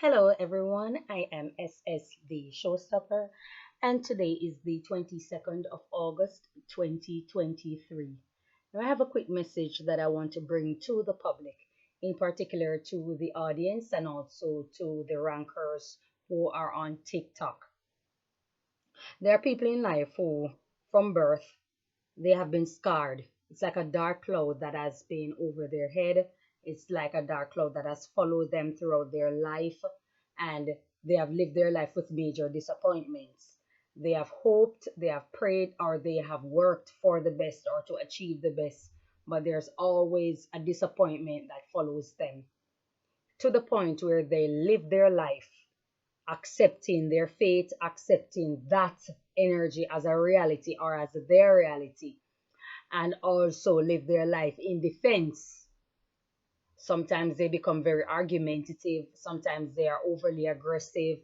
Hello, everyone. I am SS the Showstopper, and today is the 22nd of August 2023. Now, I have a quick message that I want to bring to the public, in particular to the audience and also to the rankers who are on TikTok. There are people in life who, from birth, they have been scarred. It's like a dark cloud that has been over their head. It's like a dark cloud that has followed them throughout their life, and they have lived their life with major disappointments. They have hoped, they have prayed, or they have worked for the best or to achieve the best, but there's always a disappointment that follows them to the point where they live their life accepting their fate, accepting that energy as a reality or as their reality, and also live their life in defense. Sometimes they become very argumentative, sometimes they are overly aggressive,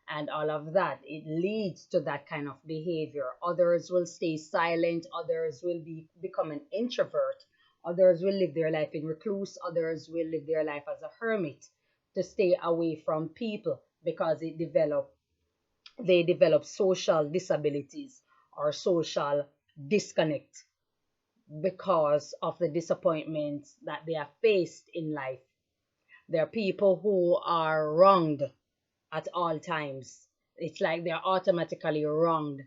and all of that. It leads to that kind of behavior. Others will stay silent, others will become an introvert, others will live their life in recluse, others will live their life as a hermit to stay away from people because they develop social disabilities or social disconnect because of the disappointments that they have faced in life. There are people who are wronged at all times. It's like they're automatically wronged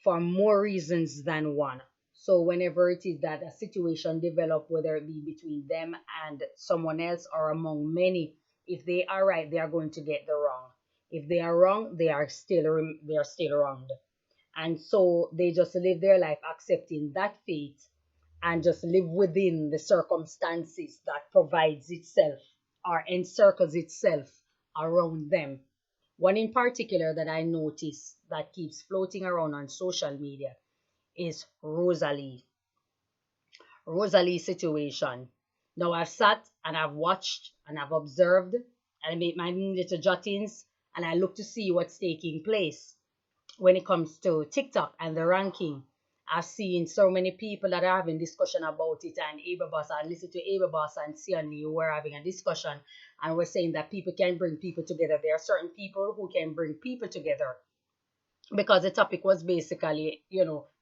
for more reasons than one. So whenever it is that a situation develops, whether it be between them and someone else or among many, if they are right, they are going to get the wrong. If they are wrong, they are still wronged. And so they just live their life accepting that fate and just live within the circumstances that provides itself or encircles itself around them. One in particular that I notice that keeps floating around on social media is Rosalee. Rosalie situation. Now I've sat and I've watched and I've observed and I made my little jottings and I look to see what's taking place when it comes to TikTok and the ranking. I've seen so many people that are having discussion about it, and Ableboss, I listened to Ableboss and Seonlee who were having a discussion, and we're saying that people can bring people together. There are certain people who can bring people together because the topic was basically,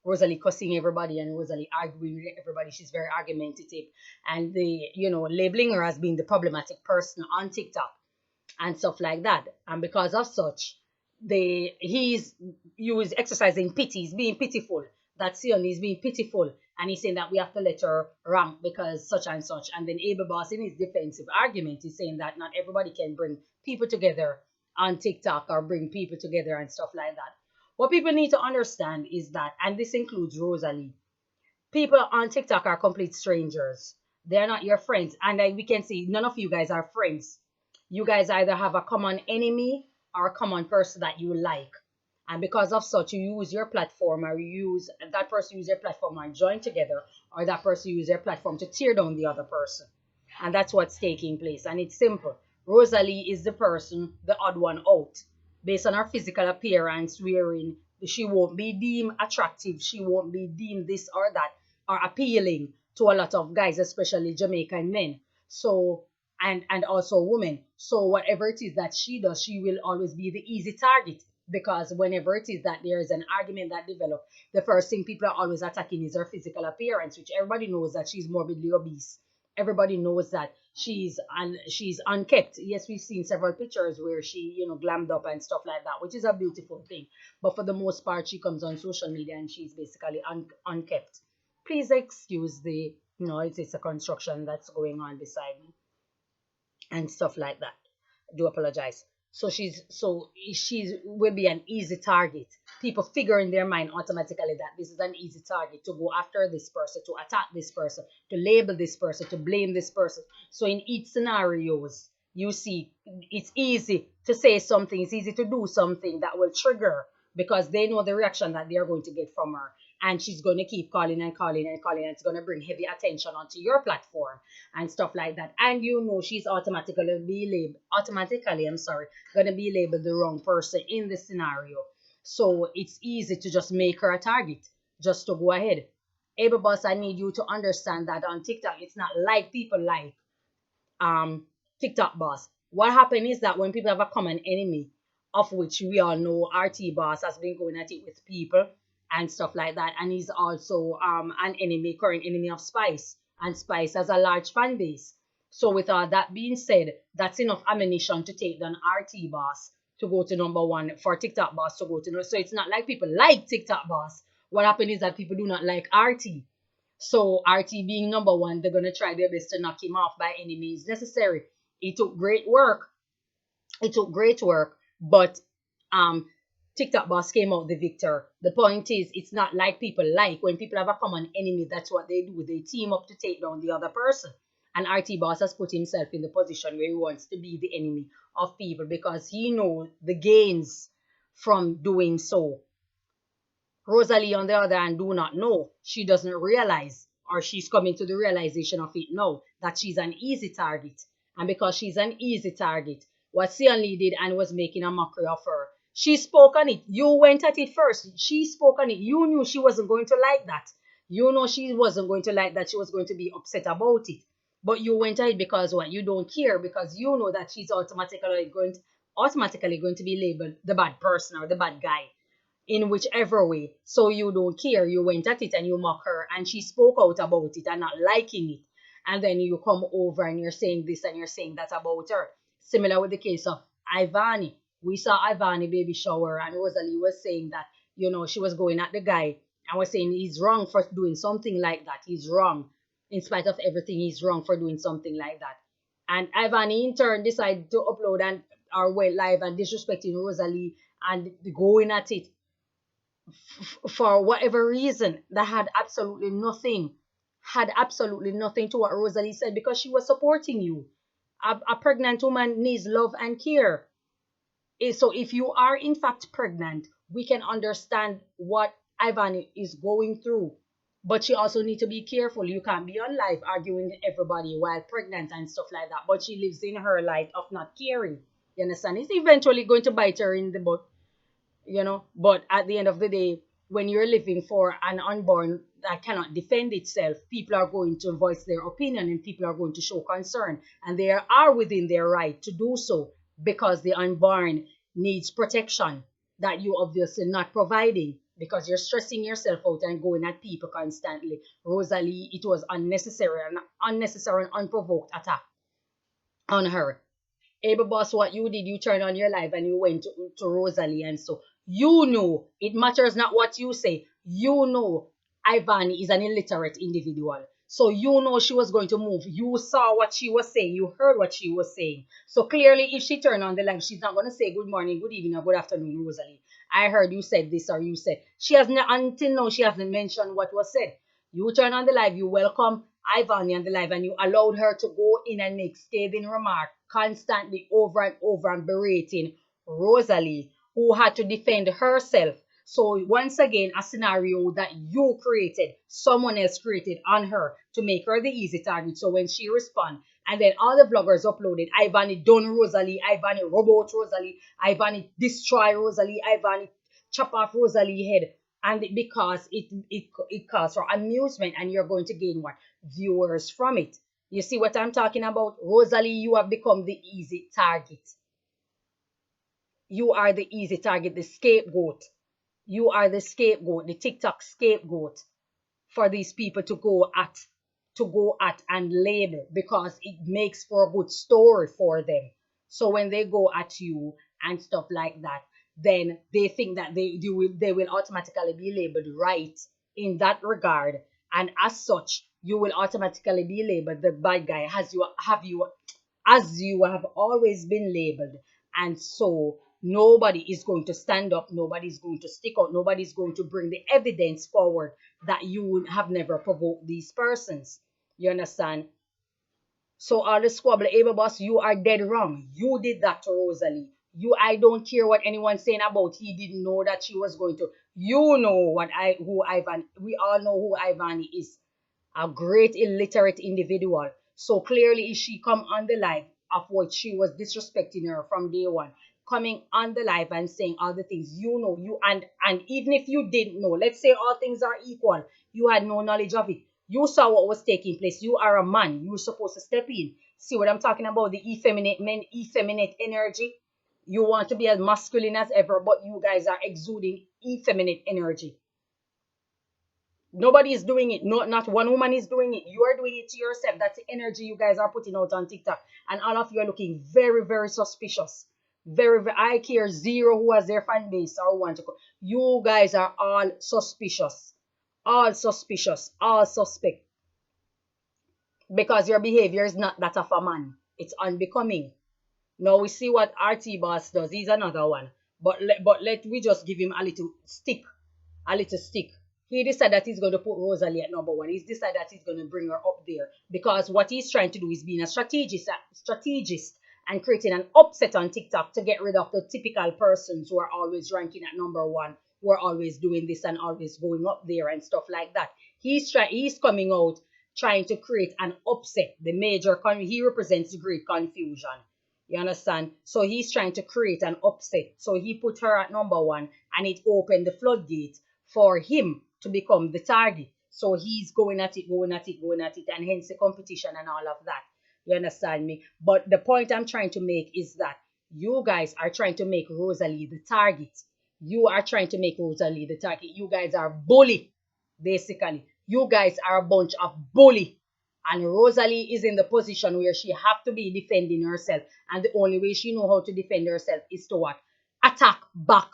Rosalie cussing everybody and Rosalie arguing with everybody. She's very argumentative, and labeling her as being the problematic person on TikTok and stuff like that. And because of such, he was exercising pity, he's being pitiful. That Seonlee is being pitiful, and he's saying that we have to let her rank because such and such. And then Ableboss, in his defensive argument, is saying that not everybody can bring people together on TikTok or bring people together and stuff like that. What people need to understand is that, and this includes Rosalie, people on TikTok are complete strangers. They're not your friends. And we can see none of you guys are friends. You guys either have a common enemy or a common person that you like. And because of such, you use your platform, or you use that person use their platform and join together, or that person use their platform to tear down the other person. And that's what's taking place. And it's simple. Rosalie is the person, the odd one out. Based on her physical appearance, wherein she won't be deemed attractive, she won't be deemed this or that, or appealing to a lot of guys, especially Jamaican men. So and also women. So whatever it is that she does, she will always be the easy target, because whenever it is that there is an argument that develops, the first thing people are always attacking is her physical appearance, which everybody knows that she's morbidly obese. Everybody knows that she's unkept. Yes, we've seen several pictures where she, glammed up and stuff like that, which is a beautiful thing. But for the most part, she comes on social media and she's basically unkept. Please excuse the noise. It's a construction that's going on beside me and stuff like that. I do apologize. So she will be an easy target. People figure in their mind automatically that this is an easy target to go after this person, to attack this person, to label this person, to blame this person. So in each scenarios, you see, it's easy to say something, it's easy to do something that will trigger, because they know the reaction that they are going to get from her. And she's going to keep calling and calling and calling, and it's going to bring heavy attention onto your platform and stuff like that. And she's automatically, I'm sorry, going to be labeled the wrong person in the scenario. So it's easy to just make her a target, just to go ahead. Ableboss, I need you to understand that on TikTok, it's not like people like TikTok boss. what happened is that when people have a common enemy, of which we all know RTBoss has been going at it with people and stuff like that, and he's also an enemy, current enemy of Spice, and Spice has a large fan base. So with all that being said, that's enough ammunition to take down RTBoss to go to number one, for TikTok boss to go to. So it's not like people like TikTok boss. What happened is that people do not like RT. So RT being number one, they're gonna try their best to knock him off by any means necessary. It took great work. It took great work, but um TikTok boss came out the victor. The point is, it's not like people like when people have a common enemy. That's what they do. They team up to take down the other person. And RT boss has put himself in the position where he wants to be the enemy of people because he knows the gains from doing so. Rosalee, on the other hand, do not know. She doesn't realize, or she's coming to the realization of it now, that she's an easy target. And because she's an easy target, what Seonlee did and was making a mockery of her, she spoke on it. You went at it first. She spoke on it. You knew she wasn't going to like that. You know she wasn't going to like that. She was going to be upset about it. But you went at it because what? You don't care because you know that she's automatically going to be labeled the bad person or the bad guy in whichever way. So you don't care. You went at it and you mock her, and she spoke out about it and not liking it. And then you come over and you're saying this and you're saying that about her. Similar with the case of Ivany. We saw Ivany baby shower, and Rosalee was saying that, she was going at the guy and was saying he's wrong for doing something like that. He's wrong. In spite of everything, he's wrong for doing something like that. And Ivany in turn decided to upload and or went live and disrespecting Rosalee and going at it for whatever reason that had absolutely nothing to what Rosalee said because she was supporting you. A pregnant woman needs love and care. So if you are in fact pregnant, we can understand what Ivan is going through. But she also need to be careful. You can't be on live arguing with everybody while pregnant and stuff like that. But she lives in her light of not caring. You understand? It's eventually going to bite her in the butt, but at the end of the day, when you're living for an unborn that cannot defend itself, people are going to voice their opinion and people are going to show concern, and they are within their right to do so because the unborn needs protection that you obviously not providing because you're stressing yourself out and going at people constantly. Rosalee, it was unnecessary and unprovoked attack on her. Ableboss, what you did, you turned on your live and you went to Rosalee, and so you know it matters not what you say. You know Ivany is an illiterate individual. So you know she was going to move. You saw what she was saying. You heard what she was saying. So clearly, if she turned on the live, she's not going to say good morning, good evening, or good afternoon, Rosalee. I heard you said this or you said. She hasn't, until now, she hasn't mentioned what was said. You turn on the live, you welcome Ivany on the live, and you allowed her to go in and make scathing remarks constantly over and over and berating Rosalee, who had to defend herself. So once again, a scenario that you created, someone else created on her to make her the easy target. So when she respond, and then all the vloggers uploaded, Ivany done Rosalee, Ivany robot Rosalee, Ivany destroy Rosalee, Ivany chop off Rosalee head. And because it calls for amusement, and you're going to gain what? Viewers from it. You see what I'm talking about? Rosalee, you have become the easy target. You are the easy target, the scapegoat. You are the scapegoat, the TikTok scapegoat for these people to go at and label because it makes for a good story for them. So when they go at you and stuff like that, then they think that they will automatically be labeled right in that regard, and as such, you will automatically be labeled the bad guy as you have always been labeled. And so nobody is going to stand up, nobody's going to stick out, nobody's going to bring the evidence forward that you have never provoked these persons. You understand? So all the squabble, Ableboss, you are dead wrong. You did that to Rosalee. I don't care what anyone's saying about. He didn't know that she was going to. You know who Ivan. We all know who Ivany is. A great illiterate individual. So clearly, if she come on the live of what she was disrespecting her from day one, coming on the live and saying all the things and even if you didn't know, let's say all things are equal, you had no knowledge of it. You saw what was taking place. You are a man. You were supposed to step in. See what I'm talking about? The effeminate men, effeminate energy. You want to be as masculine as ever, but you guys are exuding effeminate energy. Nobody is doing it. No, not one woman is doing it. You are doing it to yourself. That's the energy you guys are putting out on TikTok. And all of you are looking very, very suspicious. Very, very, I care zero who has their fan base or want to go. You guys are all suspicious. All suspicious. All suspect. Because your behavior is not that of a man. It's unbecoming. Now we see what RTBoss does. He's another one. But let we just give him a little stick. A little stick. He decided that he's going to put Rosalee at number one. He's decided that he's going to bring her up there because what he's trying to do is being a strategist and creating an upset on TikTok to get rid of the typical persons who are always ranking at number one, who are always doing this and always going up there and stuff like that. He's coming out trying to create an upset. The major he represents great confusion. You understand? So he's trying to create an upset. So he put her at number one and it opened the floodgate for him to become the target. So he's going at it, going at it, going at it, and hence the competition and all of that. You understand me? But the point I'm trying to make is that you guys are trying to make Rosalee the target. You are trying to make Rosalee the target. You guys are bully, basically. You guys are a bunch of bully. And Rosalee is in the position where she have to be defending herself. And the only way she know how to defend herself is to what? Attack back.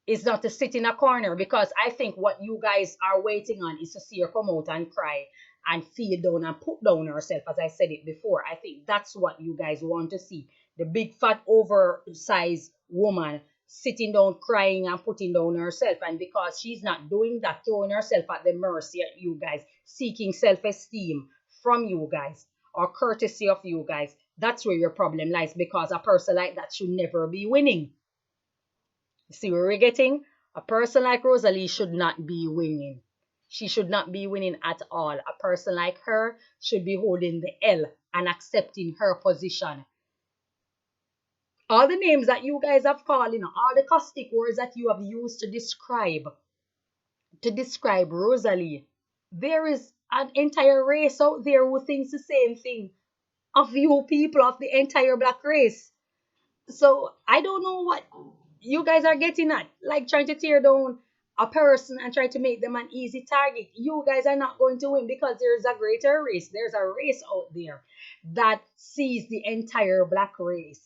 Is not to sit in a corner because I think what you guys are waiting on is to see her come out and cry and feel down and put down herself, as I said it before. I think that's what you guys want to see. The big fat oversized woman sitting down crying and putting down herself, and because she's not doing that, throwing herself at the mercy of you guys, seeking self-esteem from you guys or courtesy of you guys, that's where your problem lies, because a person like that should never be winning. See where we're getting? A person like Rosalee should not be winning. She should not be winning at all. A person like her should be holding the L and accepting her position. All the names that you guys have called, all the caustic words that you have used to describe Rosalee, there is an entire race out there who thinks the same thing of you people, of the entire black race. So I don't know what you guys are getting at, like trying to tear down a person and try to make them an easy target. You guys are not going to win because there's a greater race. There's a race out there that sees the entire black race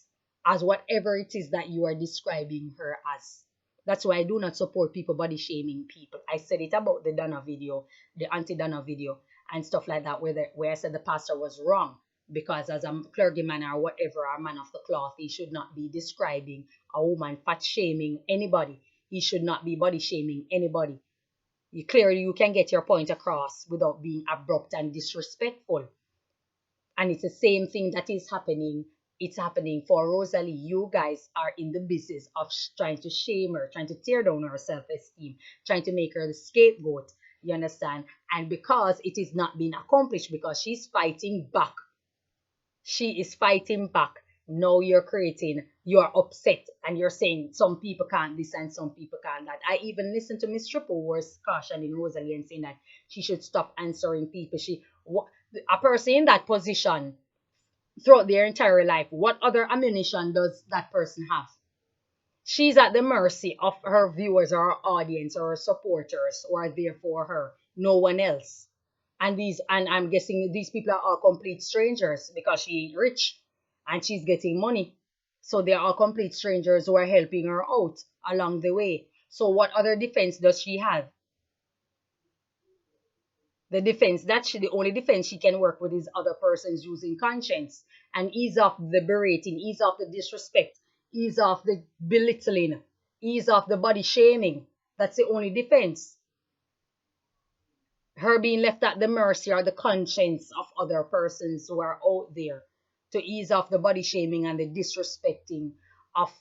as whatever it is that you are describing her as. That's why I do not support people body shaming people. I said it about the Donna video, the anti-Donna video, and stuff like that, where I said the pastor was wrong because as a clergyman or whatever, a man of the cloth, he should not be describing a woman fat shaming anybody. He should not be body shaming anybody. Clearly, you can get your point across without being abrupt and disrespectful. And it's the same thing that is happening. It's happening for Rosalee. You guys are in the business of trying to shame her, trying to tear down her self-esteem, trying to make her the scapegoat. You understand? And because it is not being accomplished, because she's fighting back, she is fighting back. Now you're upset and you're saying some people can't this and some people can't that. I even listened to Miss Triple was cautioning Rosalie and saying that she should stop answering people. A person in that position throughout their entire life, what other ammunition does that person have? She's at the mercy of her viewers or her audience or her supporters who are there for her. No one else. And I'm guessing these people are all complete strangers because she's rich and she's getting money. So they're all complete strangers who are helping her out along the way. So what other defense does she have? The only defense she can work with is other persons using conscience and ease off the berating, ease off the disrespect, ease off the belittling, ease off the body shaming. That's the only defense. Her being left at the mercy or the conscience of other persons who are out there to ease off the body shaming and the disrespecting of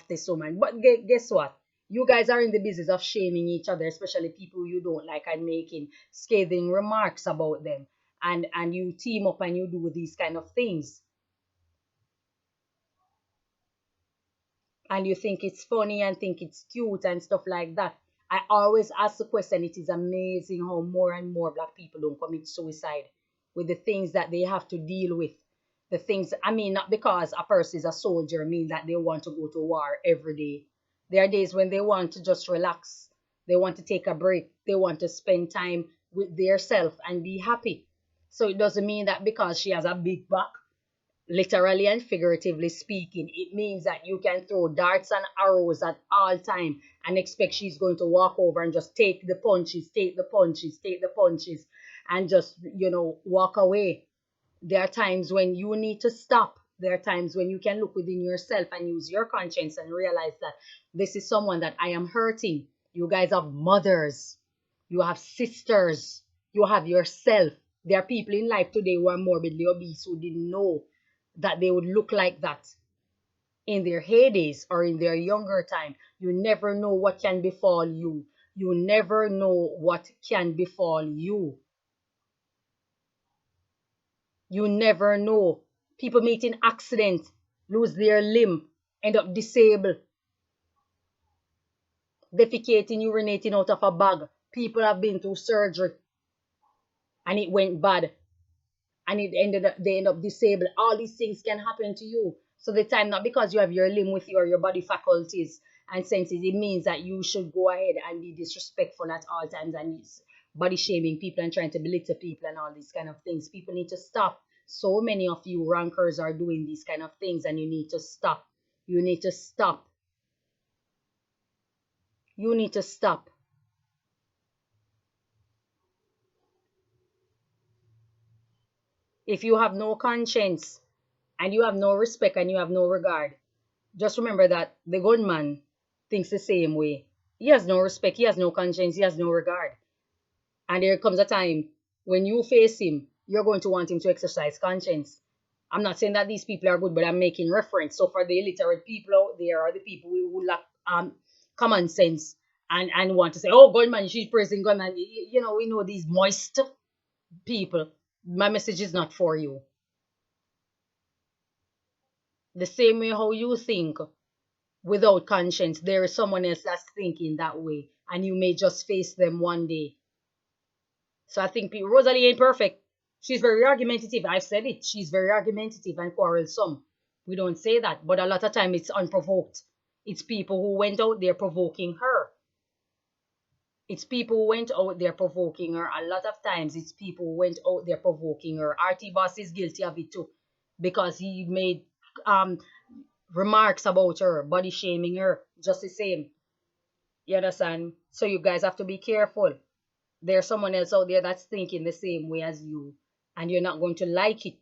this woman. But guess what? You guys are in the business of shaming each other, especially people you don't like, and making scathing remarks about them. And you team up and you do these kind of things. And you think it's funny and think it's cute and stuff like that. I always ask the question. It is amazing how more and more black people don't commit suicide with the things that they have to deal with. The things, I mean, not because a person is a soldier mean that they want to go to war every day. There are days when they want to just relax. They want to take a break. They want to spend time with their self and be happy. So it doesn't mean that because she has a big back, literally and figuratively speaking, it means that you can throw darts and arrows at all time and expect she's going to walk over and just take the punches, take the punches, take the punches, and just, walk away. There are times when you need to stop. There are times when you can look within yourself and use your conscience and realize that this is someone that I am hurting. You guys have mothers, you have sisters, you have yourself. There are people in life today who are morbidly obese who didn't know that they would look like that in their heydays or in their younger time. You never know what can befall you. You never know what can befall you. You never know. People meet in accident, lose their limb, end up disabled, defecating, urinating out of a bag. People have been through surgery and it went bad and they end up disabled. All these things can happen to you. So the time, not because you have your limb with you or your body faculties and senses, it means that you should go ahead and be disrespectful at all times and body shaming people and trying to belittle people and all these kind of things. People need to stop. So many of you rankers are doing these kind of things and you need to stop. You need to stop. You need to stop. If you have no conscience and you have no respect and you have no regard, just remember that the gunman thinks the same way. He has no respect, he has no conscience, he has no regard. And there comes a time when you face him, you're going to want him to exercise conscience. I'm not saying that these people are good, but I'm making reference. So for the illiterate people out there or the people who lack common sense and want to say, oh, gunman, she's praising gunman. We know these moist people. My message is not for you. The same way how you think without conscience, there is someone else that's thinking that way, and you may just face them one day. So I think Rosalee ain't perfect. She's very argumentative. I've said it. She's very argumentative and quarrelsome. We don't say that, but a lot of time it's unprovoked. It's people who went out there provoking her. It's people who went out there provoking her. A lot of times it's people who went out there provoking her. RTBoss is guilty of it too, because he made remarks about her, body shaming her, just the same. You understand? So you guys have to be careful. There's someone else out there that's thinking the same way as you, and you're not going to like it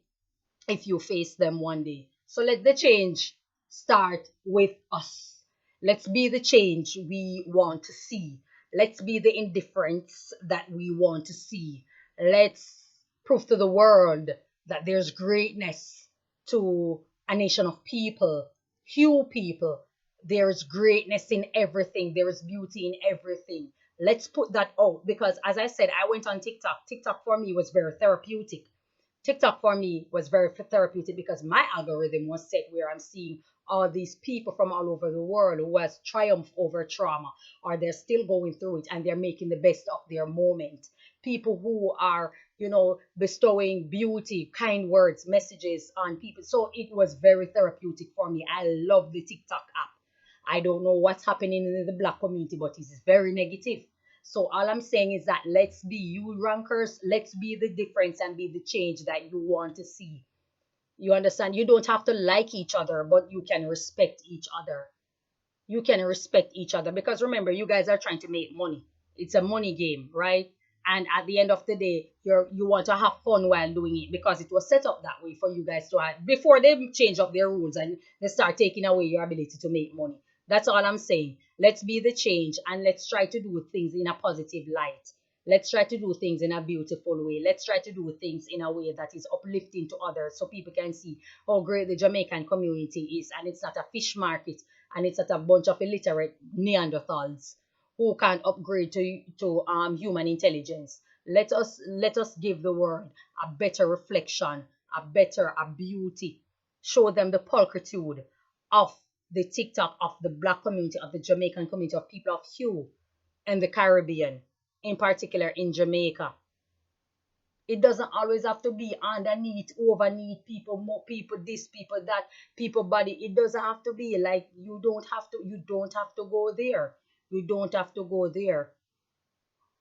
if you face them one day. So let the change start with us. Let's be the change we want to see. Let's be the indifference that we want to see. Let's prove to the world that there's greatness to a nation of people, few people. There's greatness in everything. There is beauty in everything. Let's put that out because, as I said, I went on TikTok. TikTok for me was very therapeutic. TikTok for me was very therapeutic because my algorithm was set where I'm seeing all these people from all over the world who has triumphed over trauma or they're still going through it and they're making the best of their moment. People who are, bestowing beauty, kind words, messages on people. So it was very therapeutic for me. I love the TikTok app. I don't know what's happening in the black community, but it's very negative. So all I'm saying is that let's be you rankers, let's be the difference and be the change that you want to see. You understand? You don't have to like each other, but you can respect each other. You can respect each other because remember, you guys are trying to make money. It's a money game, right? And at the end of the day, you want to have fun while doing it because it was set up that way for you guys to have before they change up their rules and they start taking away your ability to make money. That's all I'm saying. Let's be the change and let's try to do things in a positive light. Let's try to do things in a beautiful way. Let's try to do things in a way that is uplifting to others so people can see how great the Jamaican community is. And it's not a fish market and it's not a bunch of illiterate Neanderthals who can upgrade to human intelligence. Let us give the world a better reflection, a beauty. Show them the pulchritude of the TikTok of the black community, of the Jamaican community, of people of hue. and the Caribbean, in particular in Jamaica. It doesn't always have to be underneath, overneath people, more people, this, people, that, people body. It doesn't have to be like you don't have to go there. You don't have to go there.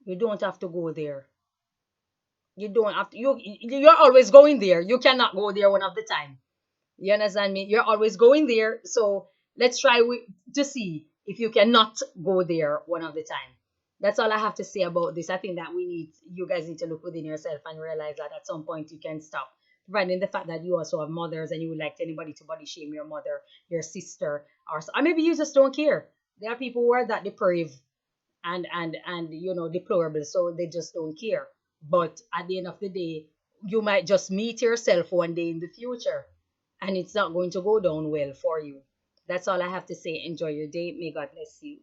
You don't have to go there. You don't have to you're always going there. You cannot go there one of the time. You understand me? You're always going there. So let's try to see if you cannot go there one of the time. That's all I have to say about this. I think that you guys need to look within yourself and realize that at some point you can stop. Providing the fact that you also have mothers and you would like anybody to body shame your mother, your sister, or maybe you just don't care. There are people who are that depraved and deplorable, so they just don't care. But at the end of the day, you might just meet yourself one day in the future and it's not going to go down well for you. That's all I have to say. Enjoy your day. May God bless you.